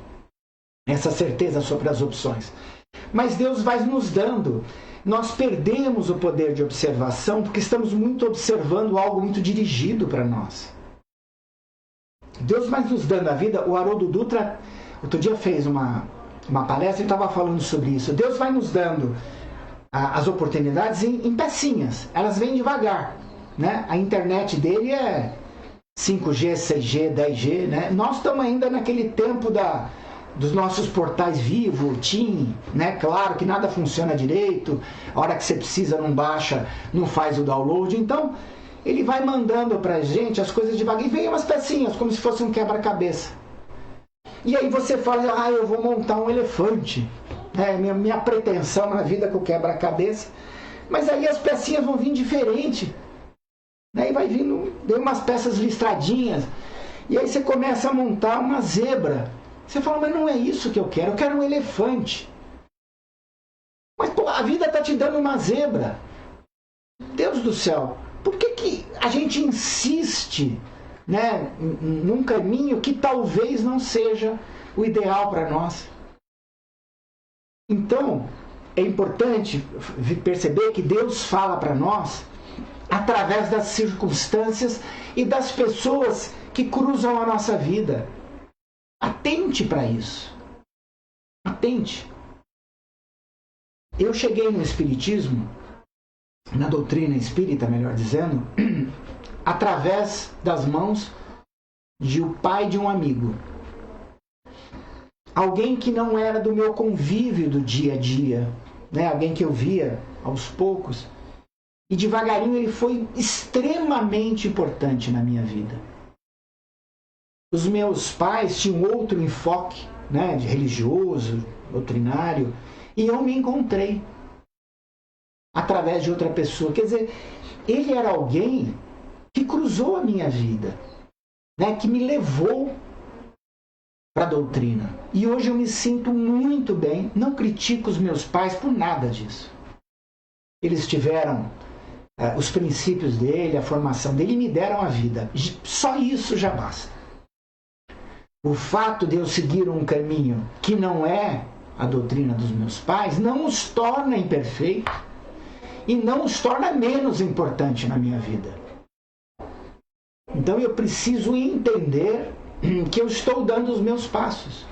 essa certeza sobre as opções. Mas Deus vai nos dando. Nós perdemos o poder de observação porque estamos muito observando algo muito dirigido para nós. Deus vai nos dando a vida. O Haroldo Dutra, outro dia, fez uma palestra e estava falando sobre isso. Deus vai nos dando as oportunidades em pecinhas. Elas vêm devagar, né? A internet dele é 5G, 6G, 10G, né? Nós estamos ainda naquele tempo dos nossos portais Vivo, TIM, né? Claro que nada funciona direito, a hora que você precisa não baixa, não faz o download. Então, ele vai mandando pra gente as coisas devagar, e vem umas pecinhas, como se fosse um quebra-cabeça. E aí você fala, eu vou montar um elefante. Minha pretensão na vida com o quebra-cabeça. Mas aí as pecinhas vão vir diferente. Aí vai vindo, vem umas peças listradinhas. E aí você começa a montar uma zebra. Você fala, mas não é isso que eu quero um elefante. Mas pô, a vida está te dando uma zebra. Deus do céu, por que a gente insiste, né, num caminho que talvez não seja o ideal para nós? Então, é importante perceber que Deus fala para nós através das circunstâncias e das pessoas que cruzam a nossa vida. Atente para isso. Atente. Eu cheguei no Espiritismo, na doutrina espírita, melhor dizendo, através das mãos de o pai de um amigo. Alguém que não era do meu convívio do dia a dia, né? Alguém que eu via aos poucos. E devagarinho ele foi extremamente importante na minha vida. Os meus pais tinham outro enfoque, né, de religioso, doutrinário, e eu me encontrei através de outra pessoa. Quer dizer, ele era alguém que cruzou a minha vida, né, que me levou para a doutrina. E hoje eu me sinto muito bem, não critico os meus pais por nada disso. Eles tiveram os princípios dele, a formação dele, e me deram a vida. Só isso já basta. O fato de eu seguir um caminho que não é a doutrina dos meus pais não os torna imperfeitos e não os torna menos importante na minha vida. Então eu preciso entender que eu estou dando os meus passos.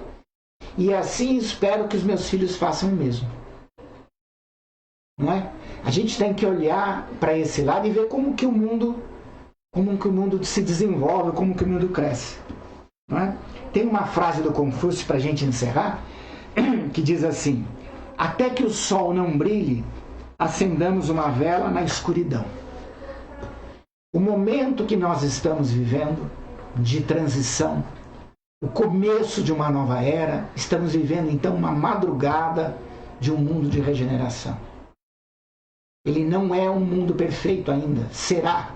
E assim espero que os meus filhos façam o mesmo. Não é? A gente tem que olhar para esse lado e ver como que o mundo se desenvolve, como que o mundo cresce. Não é? Tem uma frase do Confúcio para a gente encerrar, que diz assim: até que o sol não brilhe, acendamos uma vela na escuridão. O momento que nós estamos vivendo de transição, o começo de uma nova era, estamos vivendo então uma madrugada de um mundo de regeneração. Ele não é um mundo perfeito ainda, será.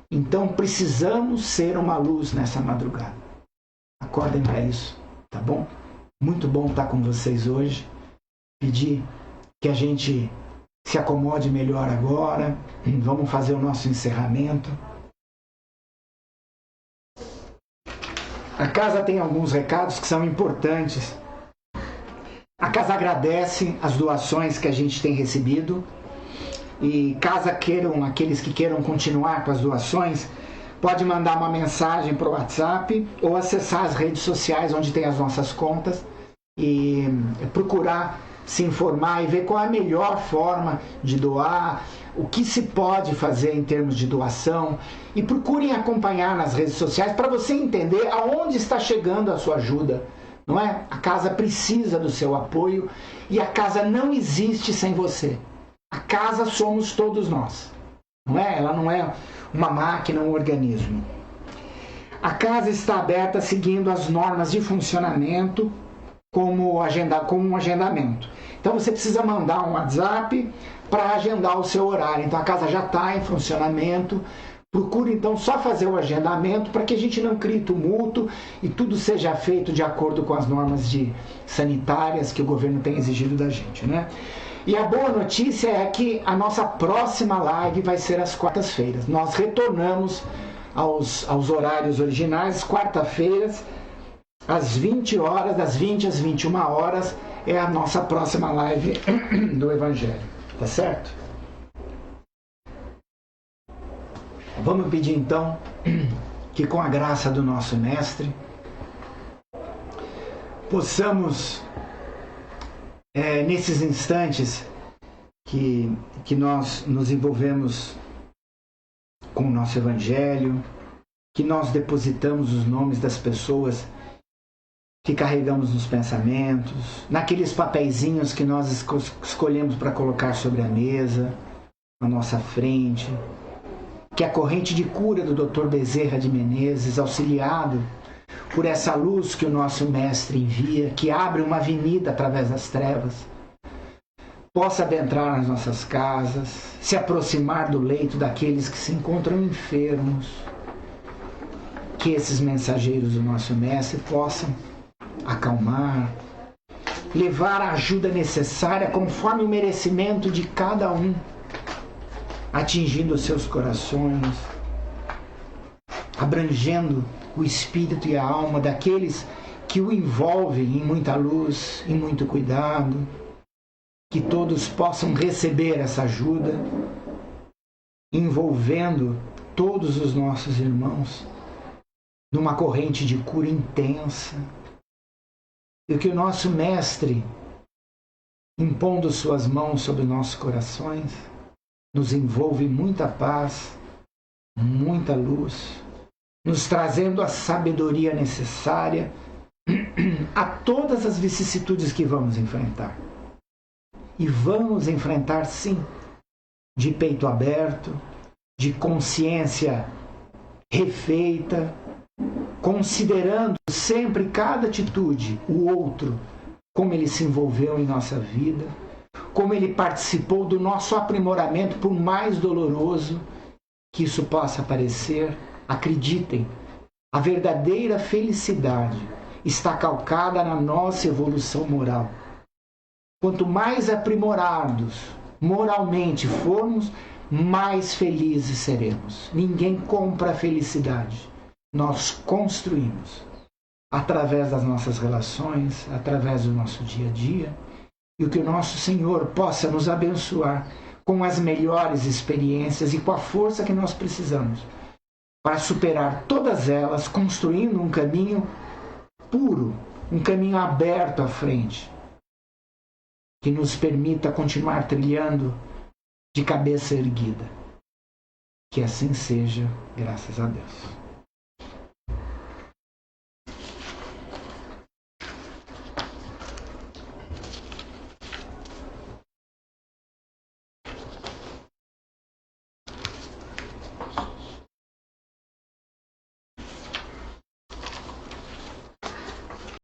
Então precisamos ser uma luz nessa madrugada. Acordem para isso, tá bom? Muito bom estar com vocês hoje. Pedir que a gente se acomode melhor agora. Vamos fazer o nosso encerramento. A casa tem alguns recados que são importantes. A casa agradece as doações que a gente tem recebido. E caso aqueles que queiram continuar com as doações, pode mandar uma mensagem para o WhatsApp ou acessar as redes sociais onde tem as nossas contas e procurar se informar e ver qual é a melhor forma de doar, o que se pode fazer em termos de doação, e procurem acompanhar nas redes sociais para você entender aonde está chegando a sua ajuda. Não é? A casa precisa do seu apoio e a casa não existe sem você. A casa somos todos nós. Não é? Ela não é uma máquina, um organismo. A casa está aberta seguindo as normas de funcionamento como um agendamento. Então você precisa mandar um WhatsApp para agendar o seu horário. Então a casa já está em funcionamento. Procure então só fazer o agendamento para que a gente não crie tumulto e tudo seja feito de acordo com as normas sanitárias que o governo tem exigido da gente, né? E a boa notícia é que a nossa próxima live vai ser às quartas-feiras. Nós retornamos aos horários originais, quarta-feiras, às 20 horas, das 20 às 21 horas, é a nossa próxima live do Evangelho. Tá certo? Vamos pedir então que, com a graça do nosso Mestre, possamos, nesses instantes que nós nos envolvemos com o nosso Evangelho, que nós depositamos os nomes das pessoas que carregamos nos pensamentos, naqueles papeizinhos que nós escolhemos para colocar sobre a mesa, na nossa frente, que a corrente de cura do Dr. Bezerra de Menezes, auxiliado por essa luz que o nosso Mestre envia, que abre uma avenida através das trevas, possa adentrar nas nossas casas, se aproximar do leito daqueles que se encontram enfermos, que esses mensageiros do nosso Mestre possam acalmar, levar a ajuda necessária conforme o merecimento de cada um, atingindo os seus corações, abrangendo o espírito e a alma daqueles que o envolvem em muita luz, em muito cuidado, que todos possam receber essa ajuda, envolvendo todos os nossos irmãos numa corrente de cura intensa, e que o nosso Mestre, impondo suas mãos sobre nossos corações, nos envolve muita paz, muita luz, nos trazendo a sabedoria necessária a todas as vicissitudes que vamos enfrentar. E vamos enfrentar, sim, de peito aberto, de consciência refeita, considerando sempre cada atitude, o outro, como ele se envolveu em nossa vida, como ele participou do nosso aprimoramento, por mais doloroso que isso possa parecer. Acreditem, a verdadeira felicidade está calcada na nossa evolução moral. Quanto mais aprimorados moralmente formos, mais felizes seremos. Ninguém compra a felicidade. Nós construímos através das nossas relações, através do nosso dia a dia, e o que o nosso Senhor possa nos abençoar com as melhores experiências e com a força que nós precisamos para superar todas elas, construindo um caminho puro, um caminho aberto à frente, que nos permita continuar trilhando de cabeça erguida. Que assim seja, graças a Deus.